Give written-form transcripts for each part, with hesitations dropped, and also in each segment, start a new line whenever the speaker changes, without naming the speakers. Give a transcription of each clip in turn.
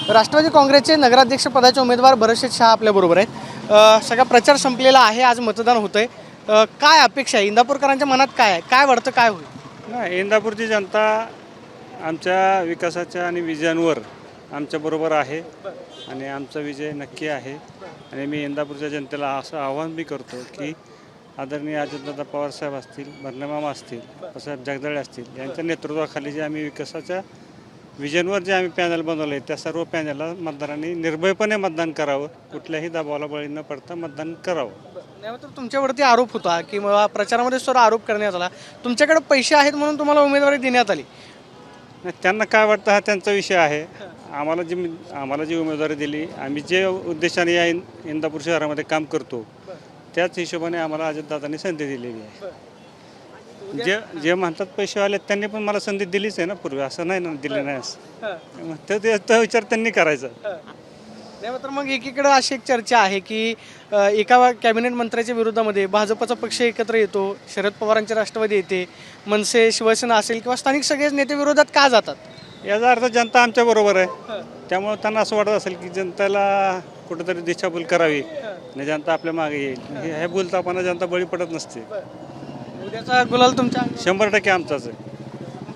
राष्ट्रवादी काँग्रेसचे नगराध्यक्ष पदाचे उमेदवार भरतशेठ शाह आपल्याबरोबर आहेत। सगळा प्रचार संपलेला आहे, आज मतदान होतंय। काय अपेक्षा आहे इंदापूरकरांच्या मनात, काय आहे, काय वाटतं काय होईल?
नाही, इंदापूरची जनता आमच्या विकासाच्या आणि विजयांवर आमच्याबरोबर आहे आणि आमचा विजय नक्की आहे। आणि मी इंदापूरच्या जनतेला असं आवाहन मी करतो की आदरणीय अजितदादा पवारसाहेब असतील, भरणेमामा असतील, साहेब जगदाळे असतील, यांच्या नेतृत्वाखाली जे आम्ही विकासाच्या विजनवर जे आम्ही पॅनल बनवलं आहे त्या सर्व पॅनलला मतदारांनी निर्भयपणे मतदान करावं, कुठल्याही दबावाला बळी न पडता मतदान करावं।
तर तुमच्यावरती आरोप होता की प्रचारामध्ये सुद्धा आरोप करण्यात आला, तुमच्याकडे पैसे आहेत म्हणून तुम्हाला उमेदवारी देण्यात आली।
नाही, त्यांना काय वाटतं हा त्यांचा विषय आहे। आम्हाला जी उमेदवारी दिली, आम्ही जे उद्देशाने या इंदापूर शहरामध्ये काम करतो त्याच हिशोबाने आम्हाला अजितदादांनी संधी दिलेली आहे। जे म्हणतात पैसेवाले त्यांनी पण मला संधी दिलीच आहे ना पूर्वी, असं नाही ना दिली नाही असं, तो विचार त्यांनी करायचा।
तर मग एकीकडे अशी एक चर्चा आहे की एका कॅबिनेट मंत्र्याच्या विरोधामध्ये भाजपचा पक्ष एकत्र येतो, शरद पवारांची राष्ट्रवादी येते, मनसे शिवसेना असेल किंवा स्थानिक सगळेच नेते विरोधात का जातात?
याचा अर्थ जनता आमच्या बरोबर आहे, त्यामुळे त्यांना असं वाटत असेल की जनतेला कुठेतरी दिशाभूल करावी आणि जनता आपल्या मागे येईल। हे बोलताना जनता बळी पडत नसते।
उद्याचा गुलाल तुमच्या
100% आमचाच आहे।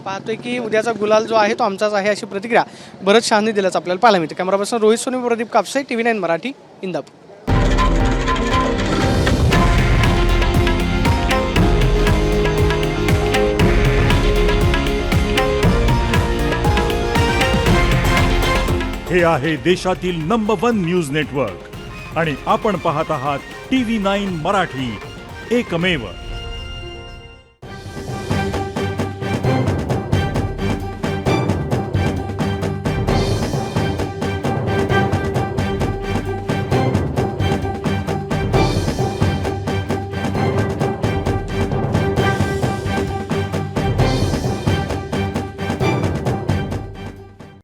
पाहतोय की उद्याचा गुलाल जो आहे तो आमचाच आहे, अशी प्रतिक्रिया भरत शाहने दिल्याच आपल्याला पाहायला मिळते। Cameraperson Rohit Soni, Pradeep Kapse, TV9 Marathi, Indapur.
हे आहे देशातील नंबर 1 न्यूज नेटवर्क आणि आपण पाहत आहात TV9 मराठी, एकमेव।